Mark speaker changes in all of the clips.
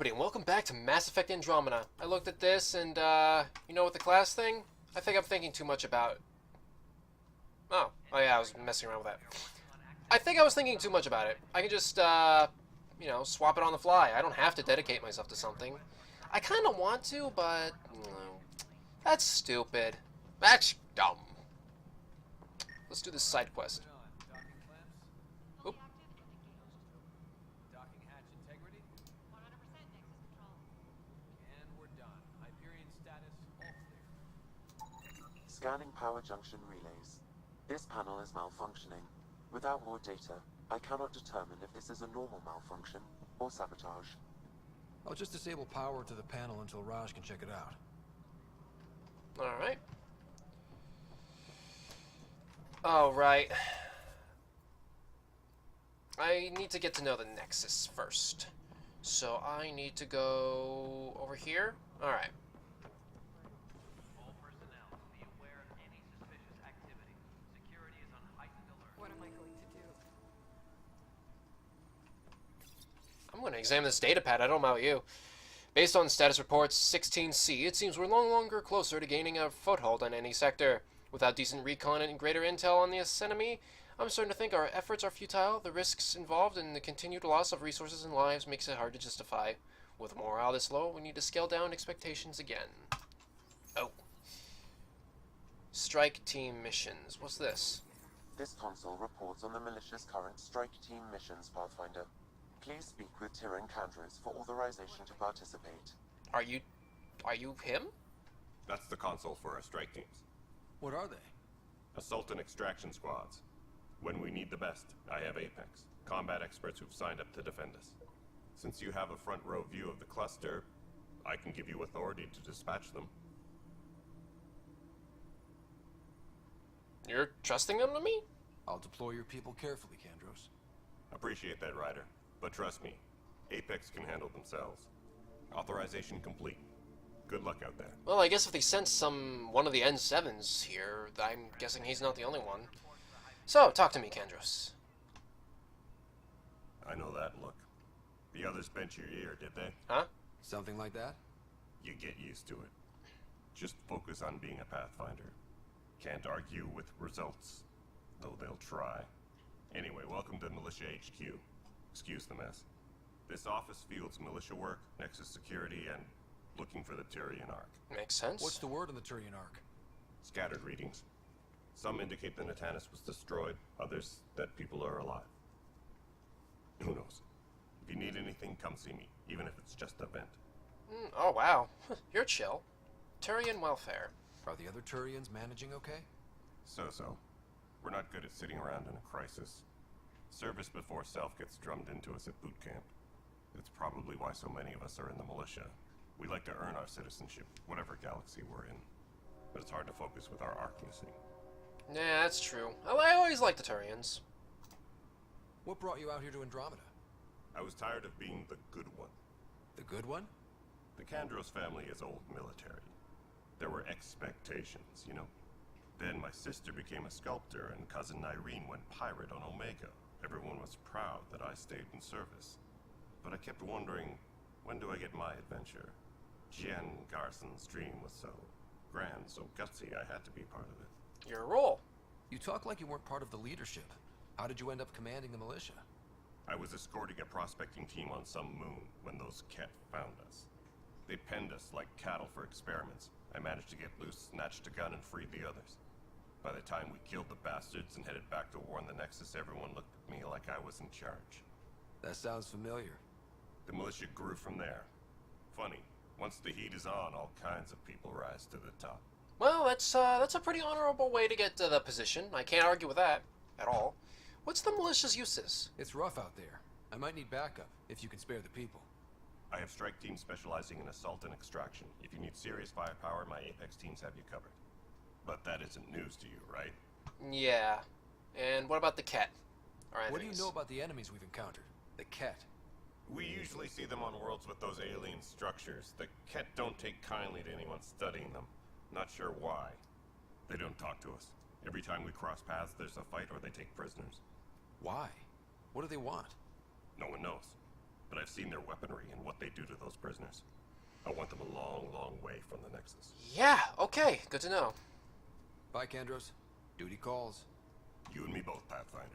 Speaker 1: everybody, and welcome back to Mass Effect Andromeda. I looked at this, and, you know, with the class thing, I think I'm thinking too much about... Oh yeah, I was messing around with that. I think I was thinking too much about it. I can just, you know, swap it on the fly. I don't have to dedicate myself to something. I kind of want to, but, that's stupid. That's dumb. Let's do this side quest. Oop.
Speaker 2: Docking hatch integrity? 100% nexus control. And we're done. Hyperion status, all clear.
Speaker 3: Scanning power junction relays. This panel is malfunctioning. Without more data, I cannot determine if this is a normal malfunction or sabotage.
Speaker 4: I'll just disable power to the panel until Raj can check it out.
Speaker 1: Alright. Alright. I need to get to know the nexus first. So I need to go over here. Alright.
Speaker 2: All personnel, be aware of any suspicious activity. Security is on heightened alert.
Speaker 5: What am I going to do?
Speaker 1: I'm going to examine this data pad. I don't know about you. Based on status reports 16C, it seems we're no longer closer to gaining a foothold on any sector. Without decent recon and greater intel on this enemy, I'm starting to think our efforts are futile. The risks involved and the continued loss of resources and lives makes it hard to justify. With morale this low, we need to scale down expectations again. Oh. Strike team missions. What's this?
Speaker 3: This console reports on the militia's current strike team missions, Pathfinder. Please speak with Tyrion Candros for authorization to participate.
Speaker 1: Are you him?
Speaker 6: That's the console for our strike teams.
Speaker 4: What are they?
Speaker 6: Assault and extraction squads. When we need the best, I have Apex, combat experts who've signed up to defend us. Since you have a front row view of the cluster, I can give you authority to dispatch them.
Speaker 1: You're trusting them to me?
Speaker 4: I'll deploy your people carefully, Candros.
Speaker 6: Appreciate that, Ryder. But trust me, Apex can handle themselves. Authorization complete. Good luck out there.
Speaker 1: Well, I guess if they sent one of the N7s here, I'm guessing he's not the only one. So, talk to me, Candros.
Speaker 6: I know that look. The others bent your ear, did they?
Speaker 1: Huh?
Speaker 4: Something like that?
Speaker 6: You get used to it. Just focus on being a Pathfinder. Can't argue with results, though they'll try. Anyway, welcome to Militia HQ. Excuse the mess. This office fields militia work, nexus security, and looking for the Tyrion Ark.
Speaker 1: Makes sense.
Speaker 4: What's the word on the Turian Ark?
Speaker 6: Scattered readings. Some indicate the Natanus was destroyed, others that people are alive. Who knows? If you need anything, come see me, even if it's just a vent.
Speaker 1: Oh, wow. You're chill. Turian welfare.
Speaker 4: Are the other Turians managing okay?
Speaker 6: So-so. We're not good at sitting around in a crisis. Service before self gets drummed into us at boot camp. It's probably why so many of us are in the militia. We like to earn our citizenship, whatever galaxy we're in. But it's hard to focus with our arc missing.
Speaker 1: Yeah, that's true. I always liked the Turians.
Speaker 4: What brought you out here to Andromeda?
Speaker 6: I was tired of being the good one.
Speaker 4: The good one?
Speaker 6: The Candros family is old military. There were expectations, you know. Then my sister became a sculptor and cousin Irene went pirate on Omega. Everyone was proud that I stayed in service. But I kept wondering, when do I get my adventure? Jen Garson's dream was so grand, so gutsy, I had to be part of it.
Speaker 1: Your role.
Speaker 4: You talk like you weren't part of the leadership. How did you end up commanding the militia?
Speaker 6: I was escorting a prospecting team on some moon when those Ket found us. They penned us like cattle for experiments. I managed to get loose, snatched a gun, and freed the others. By the time we killed the bastards and headed back to war on the Nexus, everyone looked at me like I was in charge.
Speaker 4: That sounds familiar.
Speaker 6: The militia grew from there. Funny, once the heat is on, all kinds of people rise to the top.
Speaker 1: Well, that's a pretty honorable way to get to the position. I can't argue with that at all. What's the militia's uses?
Speaker 4: It's rough out there. I might need backup, if you can spare the people.
Speaker 6: I have strike teams specializing in assault and extraction. If you need serious firepower, my Apex teams have you covered. But that isn't news to you, right?
Speaker 1: Yeah. And what about the Ket?
Speaker 4: What do you know about the enemies we've encountered? The Ket?
Speaker 6: We usually see them on worlds with those alien structures. The Ket don't take kindly to anyone studying them. Not sure why. They don't talk to us. Every time we cross paths, there's a fight or they take prisoners.
Speaker 4: Why? What do they want?
Speaker 6: No one knows. but I've seen their weaponry and what they do to those prisoners. I want them a long, long way from the Nexus.
Speaker 1: Yeah, okay, good to know.
Speaker 4: Bye, Kandros. Duty calls.
Speaker 6: You and me both, Pathfinder.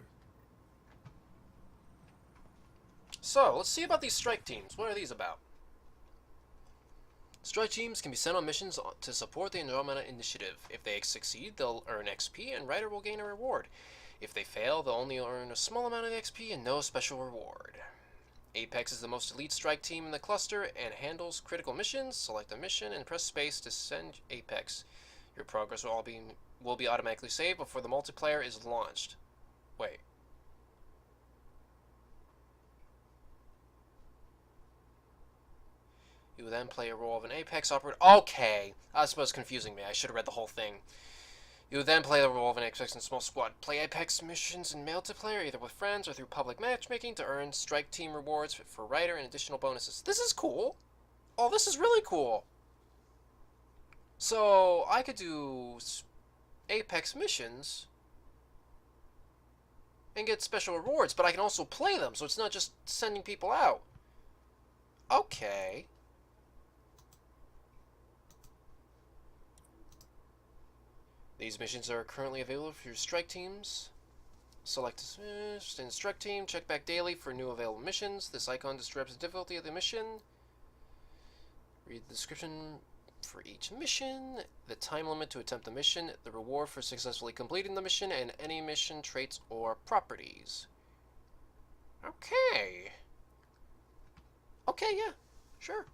Speaker 1: So, let's see about these strike teams. What are these about? Strike teams can be sent on missions to support the Andromeda initiative. If they succeed, they'll earn XP and Ryder will gain a reward. If they fail, they'll only earn a small amount of XP and no special reward. Apex is the most elite strike team in the cluster and handles critical missions. Select a mission and press space to send Apex. Your progress will be automatically saved before the multiplayer is launched. Wait. You will then play a role of an Apex operator. Okay, I suppose confusing me. I should have read the whole thing. You will then play the role of an Apex in a small squad. Play Apex missions in multiplayer, either with friends or through public matchmaking, to earn strike team rewards for Ryder and additional bonuses. This is cool. Oh, this is really cool. So I could do Apex missions and get special rewards, but I can also play them, so it's not just sending people out. Okay. These missions are currently available for your strike teams. Select in strike team, check back daily for new available missions. This icon describes the difficulty of the mission. Read the description for each mission, the time limit to attempt the mission, the reward for successfully completing the mission, and any mission traits or properties. Okay. Okay, yeah, sure.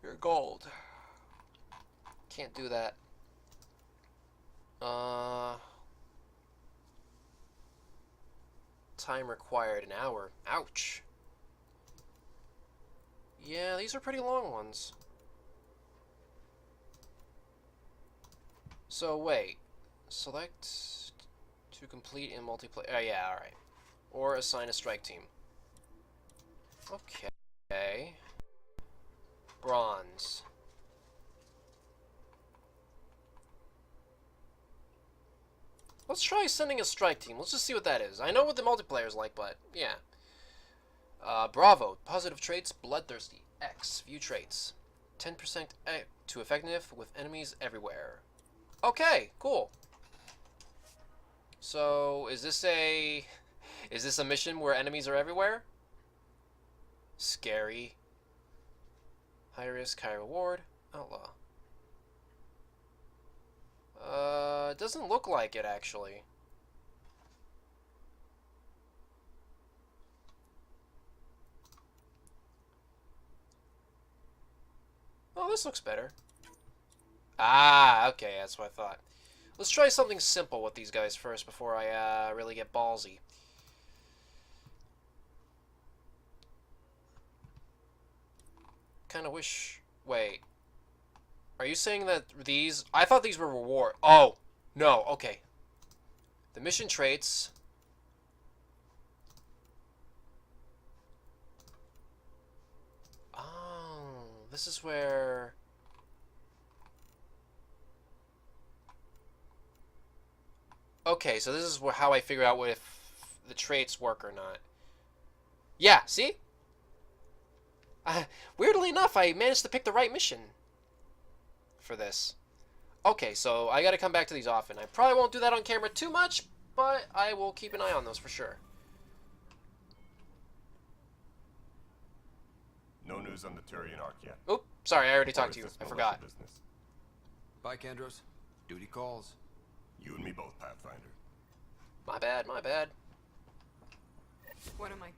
Speaker 1: You're gold. Can't do that. Time required, an hour. Ouch. Yeah, these are pretty long ones. So wait. Select to complete in multiplayer. Oh yeah, alright. Or assign a strike team. Okay. Bronze. Let's try sending a strike team. Let's just see what that is. I know what the multiplayer is like, but yeah. Bravo. Positive traits. Bloodthirsty. X. View traits. 10% to effectiveness with enemies everywhere. Okay, cool. So, is this a mission where enemies are everywhere? Scary. High risk, high reward. Outlaw. It doesn't look like it, actually. Oh, this looks better. Ah, okay, that's what I thought. Let's try something simple with these guys first before I really get ballsy. Kind of wish... Wait. Are you saying that these... I thought these were reward... Oh! No, okay. The mission traits... Oh, this is where... Okay, so this is how I figure out if the traits work or not. Yeah, see? Weirdly enough, I managed to pick the right mission for this. Okay, so I gotta come back to these often. I probably won't do that on camera too much, but I will keep an eye on those for sure.
Speaker 6: No news on the Turian Arc yet.
Speaker 1: Oop, sorry, I already
Speaker 6: Or
Speaker 1: talked
Speaker 6: is
Speaker 1: to you.
Speaker 6: this
Speaker 1: I
Speaker 6: militia
Speaker 1: forgot.
Speaker 6: business?
Speaker 4: Bye, Kandros. Duty calls.
Speaker 6: You and me both, Pathfinder.
Speaker 1: My bad, my bad.
Speaker 5: What am I?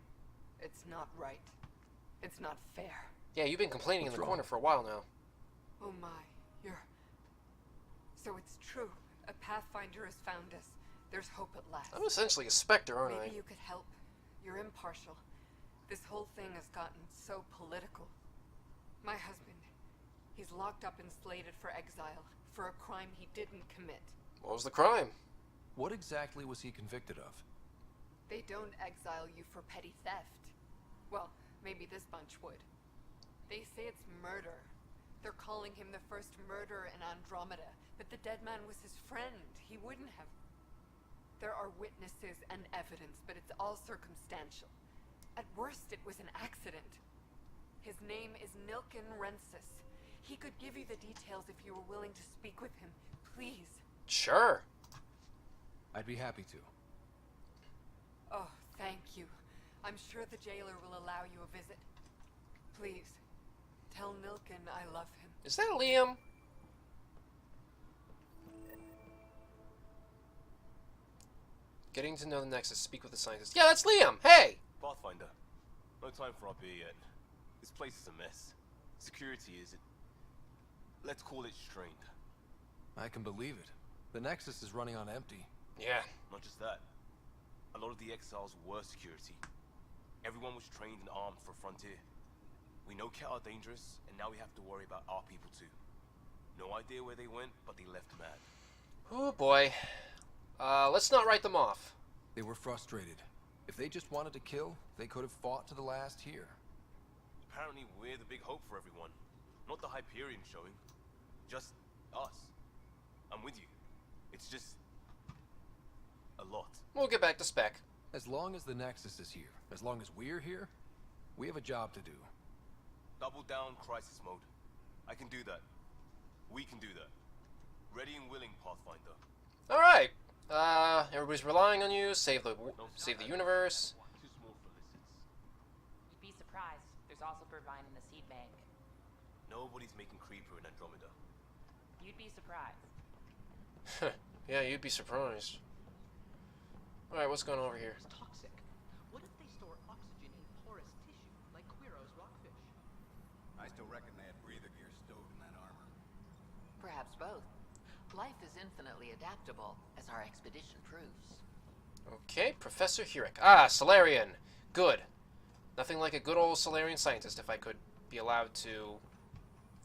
Speaker 5: It's not right. It's not fair.
Speaker 1: Yeah, you've been complaining in
Speaker 4: What's
Speaker 1: the
Speaker 4: wrong?
Speaker 1: corner for a while now.
Speaker 5: Oh my, you're... So it's true. A Pathfinder has found us. There's hope at last.
Speaker 1: I'm essentially a specter, aren't I?
Speaker 5: Maybe you could help. You're impartial. This whole thing has gotten so political. My husband, he's locked up and slated for exile for a crime he didn't commit.
Speaker 1: What was the crime?
Speaker 4: What exactly was he convicted of?
Speaker 5: They don't exile you for petty theft. Well, maybe this bunch would. They say it's murder. They're calling him the first murderer in Andromeda, but the dead man was his friend. He wouldn't have... There are witnesses and evidence, but it's all circumstantial. At worst, it was an accident. His name is Nilken Rensis. He could give you the details if you were willing to speak with him. Please.
Speaker 1: Sure.
Speaker 4: I'd be happy to.
Speaker 5: Oh, thank you. I'm sure the jailer will allow you a visit. Please, tell Nilken I love him.
Speaker 1: Is that Liam? Getting to know the Nexus. Speak with the scientist. Yeah, that's Liam. Hey!
Speaker 7: Pathfinder, no time for our beer yet. This place is a mess. Security is, let's call it strained.
Speaker 4: I can believe it. The Nexus is running on empty.
Speaker 1: Yeah.
Speaker 7: Not just that. A lot of the exiles were security. Everyone was trained and armed for Frontier. We know Ket are dangerous, and now we have to worry about our people too. No idea where they went, but they left mad.
Speaker 1: Oh boy. Let's not write them off.
Speaker 4: They were frustrated. If they just wanted to kill, they could have fought to the last here.
Speaker 7: Apparently we're the big hope for everyone. Not the Hyperion showing. Just us. I'm with you. It's just a lot.
Speaker 1: We'll get back to spec.
Speaker 4: As long as the Nexus is here, as long as we're here, we have a job to do.
Speaker 7: Double down crisis mode. I can do that. We can do that. Ready and willing, Pathfinder.
Speaker 1: Alright. Everybody's relying on you. Save the universe.
Speaker 7: Too small for listens.
Speaker 8: You'd be surprised. There's also Purvine in the seed bank.
Speaker 7: Nobody's making Creeper in Andromeda.
Speaker 8: You'd be surprised.
Speaker 1: Yeah, you'd be surprised. Alright, what's going on over here?
Speaker 2: It's toxic. What if they store oxygen in porous tissue, like Quiro's rockfish?
Speaker 9: I still reckon they had breather gear stowed in that armor.
Speaker 10: Perhaps both. Life is infinitely adaptable, as our expedition proves.
Speaker 1: Okay, Professor Hurek. Ah, Solarian. Good. Nothing like a good old Solarian scientist if I could be allowed to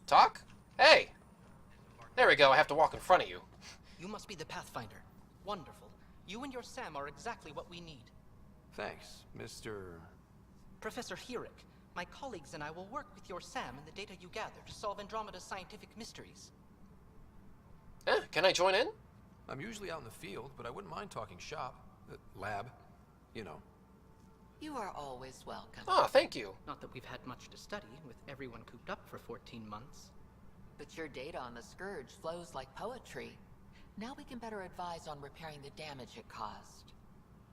Speaker 1: talk? Hey! There we go, I have to walk in front of you.
Speaker 2: You must be the Pathfinder. Wonderful. You and your Sam are exactly what we need.
Speaker 4: Thanks, Mr.
Speaker 2: Professor Hurek, my colleagues and I will work with your Sam and the data you gather to solve Andromeda's scientific mysteries.
Speaker 1: Can I join in?
Speaker 4: I'm usually out in the field, but I wouldn't mind talking shop. Lab. You know.
Speaker 10: You are always welcome.
Speaker 1: Ah, thank you.
Speaker 2: Not that we've had much to study, with everyone cooped up for 14 months.
Speaker 10: But your data on the Scourge flows like poetry. Now we can better advise on repairing the damage it caused.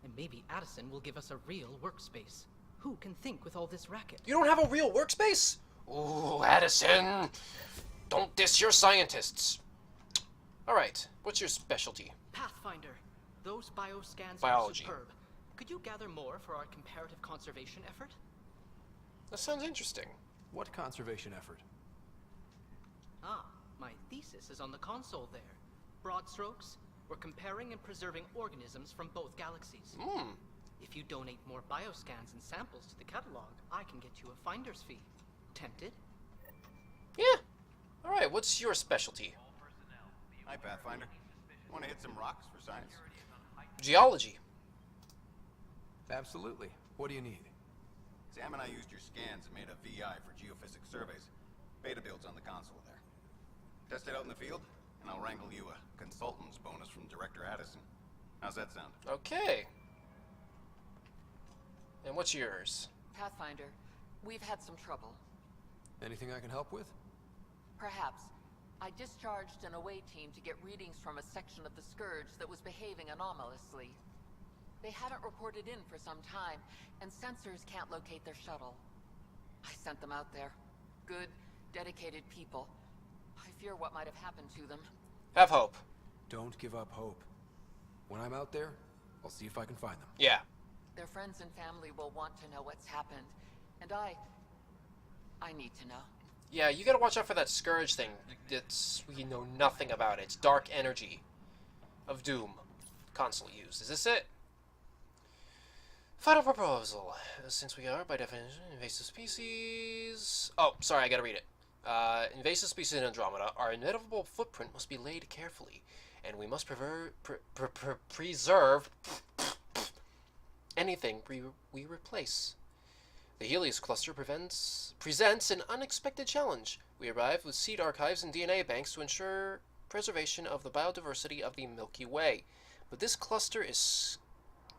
Speaker 2: And maybe Addison will give us a real workspace. Who can think with all this racket?
Speaker 1: You don't have a real workspace? Ooh, Addison! Don't diss your scientists. Alright, what's your specialty?
Speaker 2: Pathfinder, those bioscans
Speaker 1: Biology.
Speaker 2: are superb. Could you gather more for our comparative conservation effort?
Speaker 1: That sounds interesting.
Speaker 4: What conservation effort?
Speaker 2: Ah, my thesis is on the console there. Broad strokes, we're comparing and preserving organisms from both galaxies. If you donate more bioscans and samples to the catalog, I can get you a finder's fee. Tempted?
Speaker 1: Yeah. Alright, what's your specialty?
Speaker 9: Hi, Pathfinder. Want to hit some rocks for science?
Speaker 1: Geology.
Speaker 4: Absolutely. What do you need?
Speaker 9: Sam and I used your scans and made a VI for geophysics surveys. Beta builds on the console there. Test it out in the field, and I'll wrangle you a consultant's bonus from Director Addison. How's that sound?
Speaker 1: Okay. And what's yours?
Speaker 10: Pathfinder, we've had some trouble.
Speaker 4: Anything I can help with?
Speaker 10: Perhaps. I discharged an away team to get readings from a section of the Scourge that was behaving anomalously. They haven't reported in for some time, and sensors can't locate their shuttle. I sent them out there. Good, dedicated people. I fear what might have happened to them.
Speaker 1: Have hope.
Speaker 4: Don't give up hope. When I'm out there, I'll see if I can find them.
Speaker 1: Yeah.
Speaker 10: Their friends and family will want to know what's happened, and I need to know.
Speaker 1: Yeah, you gotta watch out for that Scourge thing. We know nothing about it. It's dark energy of doom. Console used. Is this it? Final proposal. Since we are, by definition, invasive species... Oh, sorry, I gotta read it. Invasive species in Andromeda, our inevitable footprint must be laid carefully, and we must preserve anything we replace. The Helios cluster presents an unexpected challenge. We arrived with seed archives and DNA banks to ensure preservation of the biodiversity of the Milky Way. But this cluster is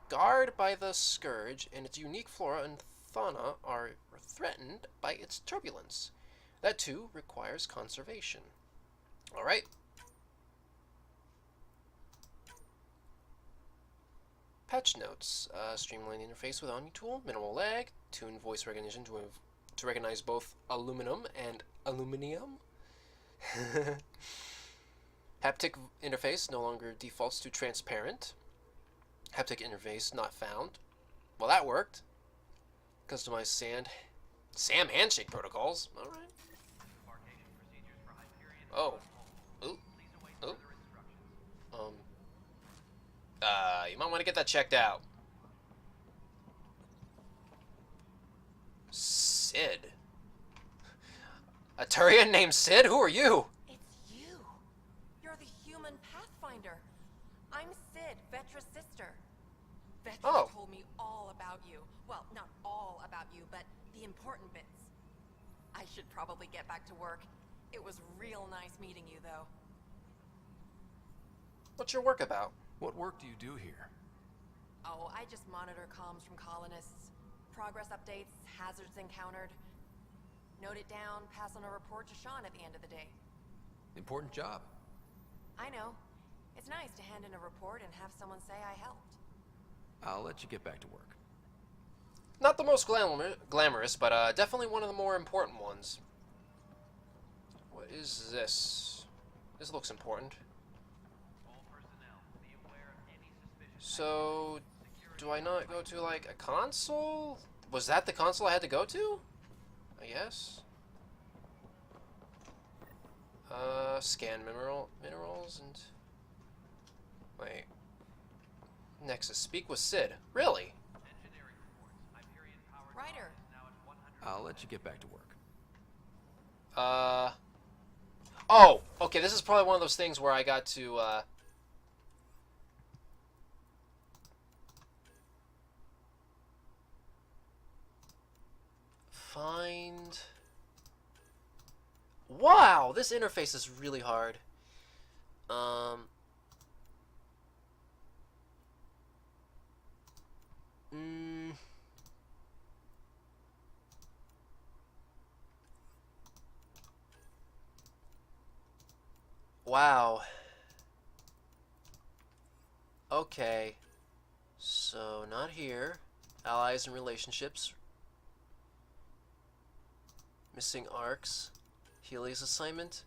Speaker 1: scarred by the Scourge, and its unique flora and fauna are threatened by its turbulence. That, too, requires conservation. Alright. Patch notes. Streamline interface with Omni tool. Minimal lag. Tune voice recognition to recognize both aluminum and aluminium. Haptic interface no longer defaults to transparent. Haptic interface not found. Well, that worked. Customized SAM handshake protocols. All right. Oh. Ooh. Ooh. You might want to get that checked out. Sid. A Turian named Sid? Who are you?
Speaker 11: It's you. You're the human Pathfinder. I'm Sid, Vetra's sister. Vetra told me all about you. Well, not all about you, but the important bits. I should probably get back to work. It was real nice meeting you, though.
Speaker 1: What's your work about?
Speaker 4: What work do you do here?
Speaker 11: Oh, I just monitor comms from colonists. Progress updates, hazards encountered. Note it down, pass on a report to Sean at the end of the day.
Speaker 4: Important job.
Speaker 11: I know. It's nice to hand in a report and have someone say I helped.
Speaker 4: I'll let you get back to work.
Speaker 1: Not the most glamorous, but definitely one of the more important ones. What is this? This looks important. So, do I not go to, like, a console? Was that the console I had to go to? I guess. Scan minerals and... Wait. Nexus. Speak with Sid. Really?
Speaker 11: Ryder.
Speaker 4: I'll let you get back to work.
Speaker 1: Oh! Okay, this is probably one of those things where I got to, find... Wow! This interface is really hard. Wow. Okay. So, not here. Allies and relationships. Missing arcs. Healy's assignment.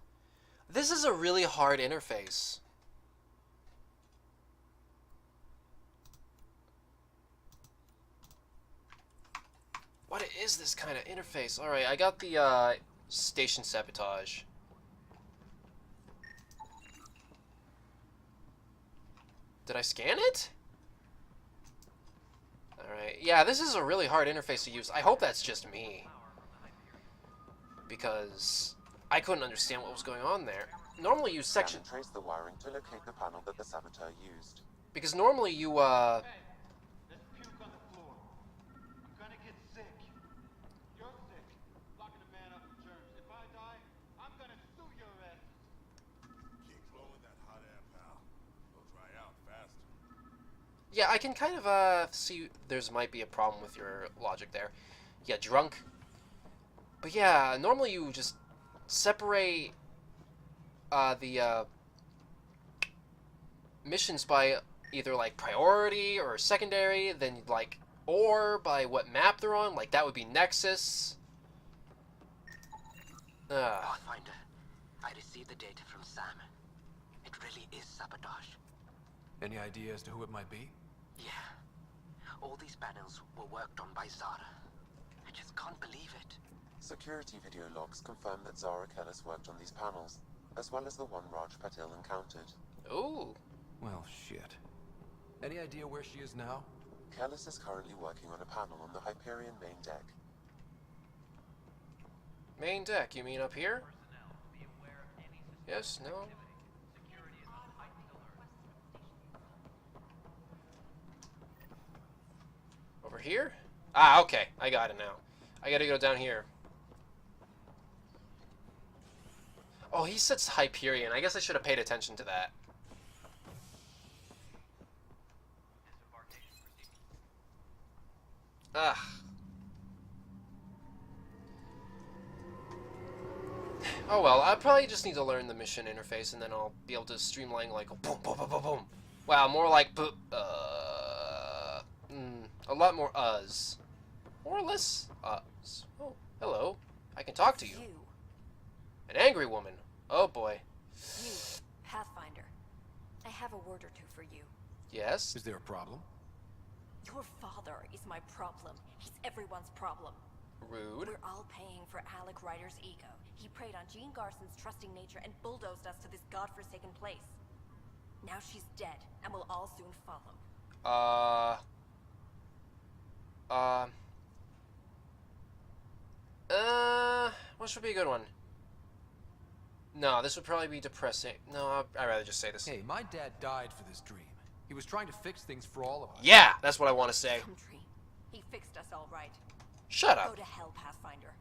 Speaker 1: This is a really hard interface. What is this kind of interface? Alright, I got the station sabotage. Did I scan it? Alright, yeah, this is a really hard interface to use. I hope that's just me. Because I couldn't understand what was going on there. Normally you section...
Speaker 3: Trace the wiring to locate the panel that the saboteur used.
Speaker 1: Because normally you,
Speaker 12: Hey, let's puke on the floor. I'm gonna get sick. You're sick. Locking a man up in germs. If I die, I'm gonna sue your ass.
Speaker 6: Keep blowing that hot air, pal. They'll dry out faster.
Speaker 1: Yeah, I can kind of, see there's might be a problem with your logic there. Yeah, drunk. But yeah, normally you just separate, the, missions by either, like, priority or secondary, then, like, or by what map they're on. Like, that would be Nexus.
Speaker 13: Pathfinder, I received the data from Sam. It really is sabotage.
Speaker 4: Any idea as to who it might be?
Speaker 13: Yeah. All these panels were worked on by Zara. I just can't believe it.
Speaker 3: Security video logs confirm that Zara Kellis worked on these panels, as well as the one Raj Patil encountered.
Speaker 1: Ooh.
Speaker 4: Well, shit. Any idea where she is now?
Speaker 3: Kellis is currently working on a panel on the Hyperion main deck.
Speaker 1: Main deck, you mean up here? Yes, no? Over here? Ah, okay. I got it now. I gotta go down here. Oh, he says Hyperion. I guess I should have paid attention to that. Ugh. Oh well, I probably just need to learn the mission interface, and then I'll be able to streamline like boom, boom, boom, boom, boom. Wow, more like a lot more uhs. More or less uhs. Oh, hello. I can talk to you. An angry woman. Oh boy.
Speaker 11: You, Pathfinder. I have a word or two for you.
Speaker 1: Yes?
Speaker 4: Is there a problem?
Speaker 11: Your father is my problem. He's everyone's problem.
Speaker 1: Rude.
Speaker 11: We're all paying for Alec Ryder's ego. He preyed on Jean Garson's trusting nature and bulldozed us to this godforsaken place. Now she's dead, and we'll all soon follow.
Speaker 1: What should be a good one? No, this would probably be depressing. No, I'd rather just say this.
Speaker 4: Hey, my dad died for this dream. He was trying to fix things for all of us.
Speaker 1: Yeah, that's what I want to say.
Speaker 11: Some dream. He fixed us all right.
Speaker 1: Shut up.
Speaker 11: Go to hell, Pathfinder.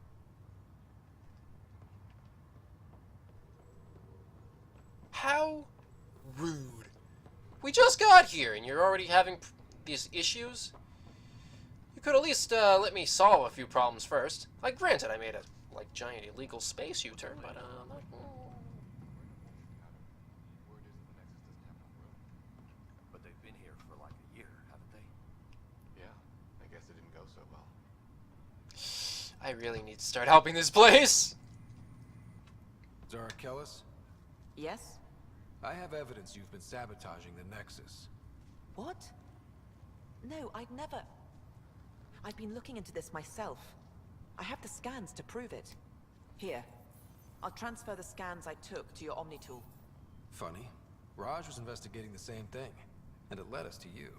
Speaker 1: How rude. We just got here, and you're already having these issues? You could at least let me solve a few problems first. Like, granted, I made a giant illegal space U-turn, but
Speaker 7: But they've been here for like a year, haven't they?
Speaker 9: Yeah, I guess it didn't go so well.
Speaker 1: I really need to start helping this place.
Speaker 4: Zara Kellis,
Speaker 10: Yes?
Speaker 4: I have evidence you've been sabotaging the Nexus.
Speaker 10: What? No, I'd never... I've been looking into this myself. I have the scans to prove it. Here. I'll transfer the scans I took to your Omni tool.
Speaker 4: Funny. Raj was investigating the same thing, and it led us to you.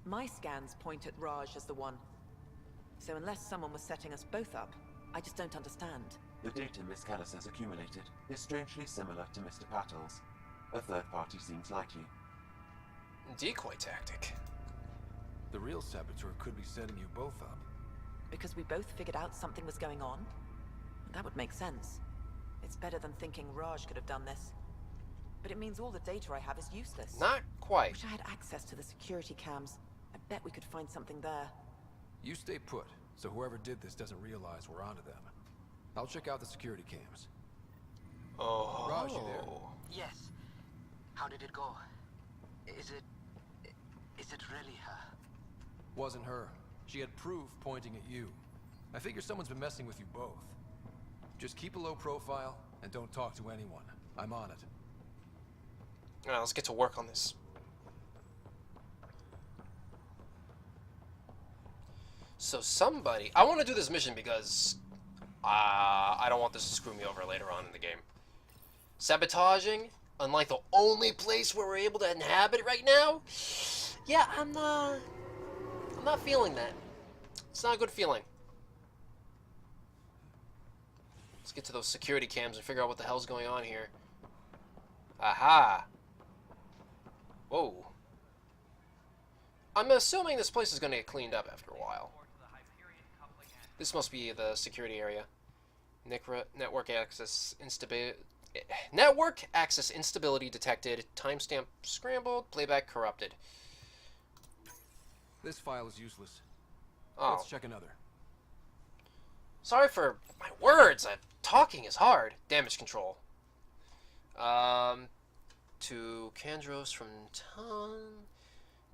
Speaker 10: My scans point at Raj as the one. So unless someone was setting us both up, I just don't understand.
Speaker 3: The data Miss Callis has accumulated is strangely similar to Mr. Pattle's. A third party seems likely.
Speaker 1: Decoy tactic.
Speaker 4: The real saboteur could be setting you both up.
Speaker 10: Because we both figured out something was going on? That would make sense. It's better than thinking Raj could have done this. But it means all the data I have is useless.
Speaker 1: Not quite.
Speaker 10: Wish I had access to the security cams. I bet we could find something there.
Speaker 4: You stay put, so whoever did this doesn't realize we're onto them. I'll check out the security cams.
Speaker 1: Oh.
Speaker 4: Raj, you there?
Speaker 13: Yes. How did it go? Is it really her?
Speaker 4: Wasn't her. She had proof pointing at you. I figure someone's been messing with you both. Just keep a low profile and don't talk to anyone. I'm on it.
Speaker 1: Alright, let's get to work on this. So somebody... I want to do this mission because... I don't want this to screw me over later on in the game. Sabotaging, unlike the only place where we're able to inhabit right now. Yeah, I'm not feeling that. It's not a good feeling. Let's get to those security cams and figure out what the hell's going on here. Aha! Whoa. I'm assuming this place is going to get cleaned up after a while. This must be the security area. Network access instability detected. Timestamp scrambled. Playback corrupted.
Speaker 4: This file is useless.
Speaker 1: Oh.
Speaker 4: Let's check another.
Speaker 1: Sorry for my words. Talking is hard. Damage control. To Kandros from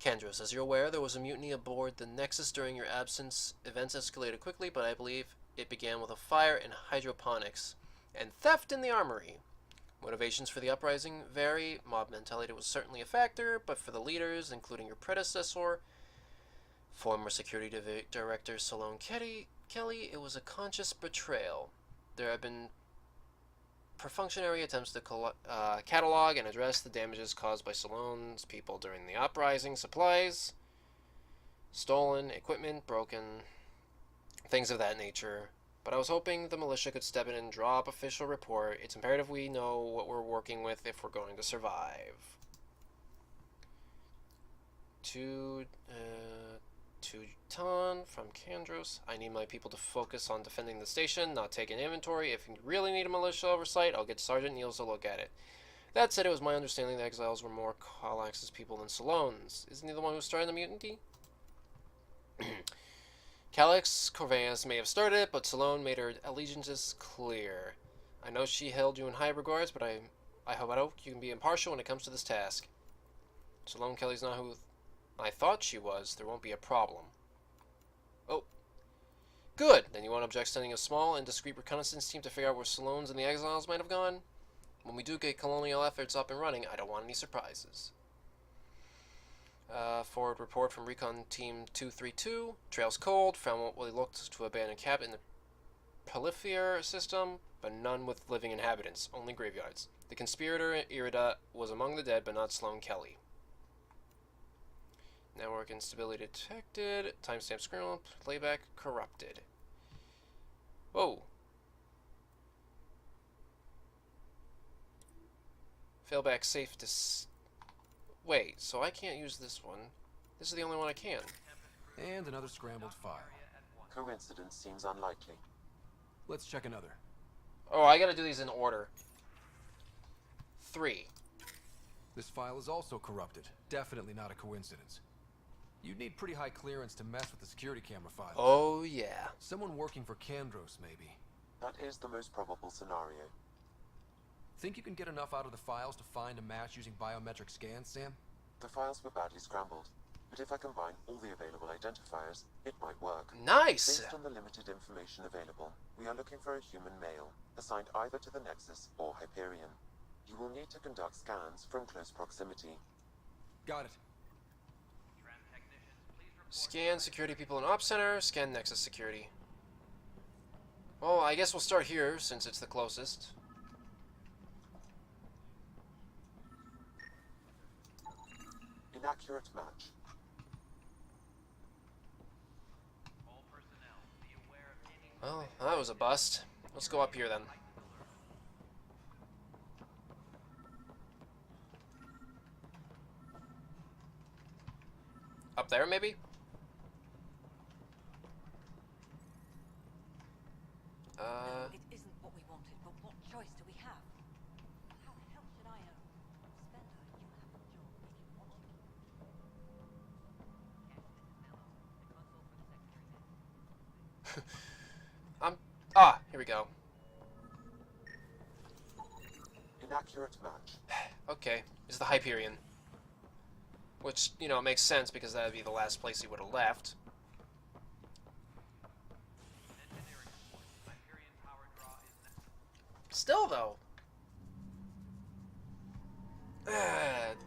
Speaker 1: Kandros, as you're aware, there was a mutiny aboard the Nexus during your absence. Events escalated quickly, but I believe it began with a fire in hydroponics and theft in the armory. Motivations for the uprising vary. Mob mentality was certainly a factor, but for the leaders, including your predecessor, former security director Salone Kelly, it was a conscious betrayal. There have been perfunctory attempts to catalog and address the damages caused by Salone's people during the uprising. Supplies, stolen, equipment, broken, things of that nature. But I was hoping the militia could step in and draw up official report. It's imperative we know what we're working with if we're going to survive. Two ton from Kandros. I need my people to focus on defending the station, not taking inventory. If you really need a militia oversight, I'll get Sergeant Niels to look at it. That said, it was my understanding the exiles were more Kallax's people than Salone's. Isn't he the one who started the mutiny? Calix Corvinus may have started it, but Salone made her allegiances clear. I know she held you in high regards, but I hope you can be impartial when it comes to this task. Salone Kelly's not who I thought she was. There won't be a problem. Oh. Good! Then you won't object sending a small and discreet reconnaissance team to figure out where Salone's and the exiles might have gone? When we do get colonial efforts up and running, I don't want any surprises. Forward report from Recon Team 232. Trail's cold. Found what we looked to abandoned cabin in the Polyphere system, but none with living inhabitants, only graveyards. The conspirator, Irida, was among the dead, but not Sloane Kelly. Network instability detected. Timestamp scrambled. Playback corrupted. Whoa. Failback safe to... Wait, so I can't use this one. This is the only one I can.
Speaker 4: And another scrambled file.
Speaker 3: Coincidence seems unlikely.
Speaker 4: Let's check another.
Speaker 1: Oh, I gotta do these in order. 3.
Speaker 4: This file is also corrupted. Definitely not a coincidence. You'd need pretty high clearance to mess with the security camera files.
Speaker 1: Oh, yeah.
Speaker 4: Someone working for Kandros, maybe.
Speaker 3: That is the most probable scenario.
Speaker 4: Think you can get enough out of the files to find a match using biometric scans, Sam?
Speaker 3: The files were badly scrambled, but if I combine all the available identifiers, it might work.
Speaker 1: Nice!
Speaker 3: Based on the limited information available, we are looking for a human male, assigned either to the Nexus or Hyperion. You will need to conduct scans from close proximity.
Speaker 4: Got it.
Speaker 1: Scan security people in Op Center, scan Nexus security. Well, I guess we'll start here, since it's the closest.
Speaker 3: Inaccurate match.
Speaker 1: Well, that was a bust. Let's go up here then. Up there, maybe?
Speaker 11: It isn't what we wanted, but what choice do we have? How the hell should I know? Spender, you have a job if you want to.
Speaker 1: Here we go.
Speaker 3: Inaccurate match.
Speaker 1: Okay, it's the Hyperion. Which, you know, makes sense because that would be the last place he would have left. Still, though.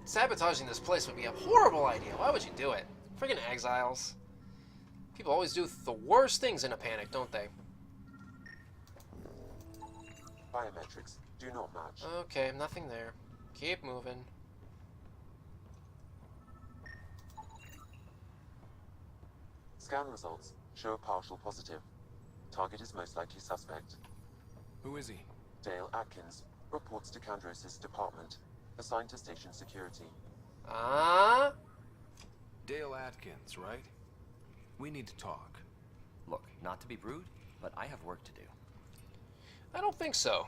Speaker 1: Sabotaging this place would be a horrible idea. Why would you do it? Friggin' exiles. People always do the worst things in a panic, don't they?
Speaker 3: Biometrics do not match.
Speaker 1: Okay, nothing there. Keep moving.
Speaker 3: Scan results show a partial positive. Target is most likely suspect.
Speaker 4: Who is he?
Speaker 3: Dale Atkins reports to Kandros' department, assigned to station security.
Speaker 1: Ah?
Speaker 4: Dale Atkins, right? We need to talk.
Speaker 14: Look, not to be rude, but I have work to do.
Speaker 1: I don't think so.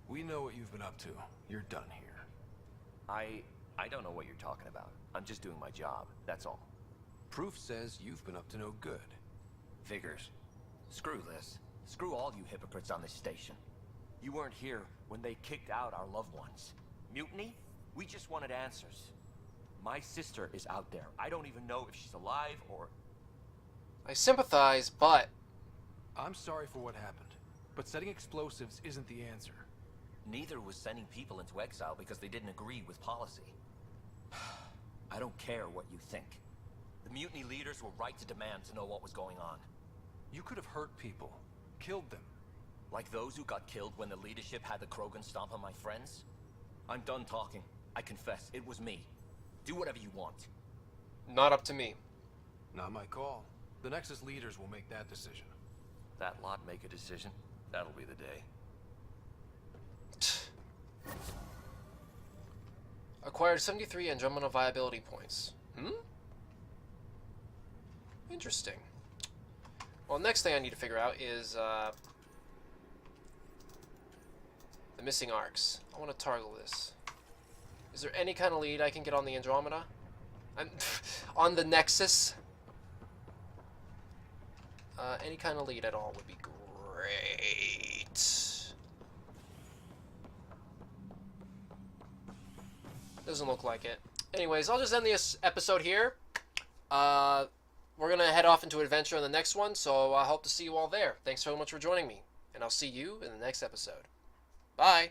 Speaker 4: We know what you've been up to. You're done here.
Speaker 14: I don't know what you're talking about. I'm just doing my job, that's all.
Speaker 4: Proof says you've been up to no good.
Speaker 14: Figures. Screw this. Screw all you hypocrites on this station. You weren't here when they kicked out our loved ones. Mutiny? We just wanted answers. My sister is out there. I don't even know if she's alive or...
Speaker 1: I sympathize, but...
Speaker 4: I'm sorry for what happened, but setting explosives isn't the answer.
Speaker 14: Neither was sending people into exile because they didn't agree with policy. I don't care what you think. The mutiny leaders were right to demand to know what was going on.
Speaker 4: You could have hurt people, killed them.
Speaker 14: Like those who got killed when the leadership had the Krogan stomp on my friends? I'm done talking. I confess, it was me. Do whatever you want.
Speaker 1: Not up to me.
Speaker 4: Not my call. The Nexus leaders will make that decision.
Speaker 14: That lot make a decision? That'll be the day.
Speaker 1: Acquired 73 Andromeda viability points. Interesting. Well, next thing I need to figure out is the missing arcs. I want to toggle this. Is there any kind of lead I can get on the Andromeda? I'm on the Nexus? Any kind of lead at all would be great. Doesn't look like it. Anyways, I'll just end this episode here. We're going to head off into adventure on the next one, so I hope to see you all there. Thanks so much for joining me, and I'll see you in the next episode. Bye!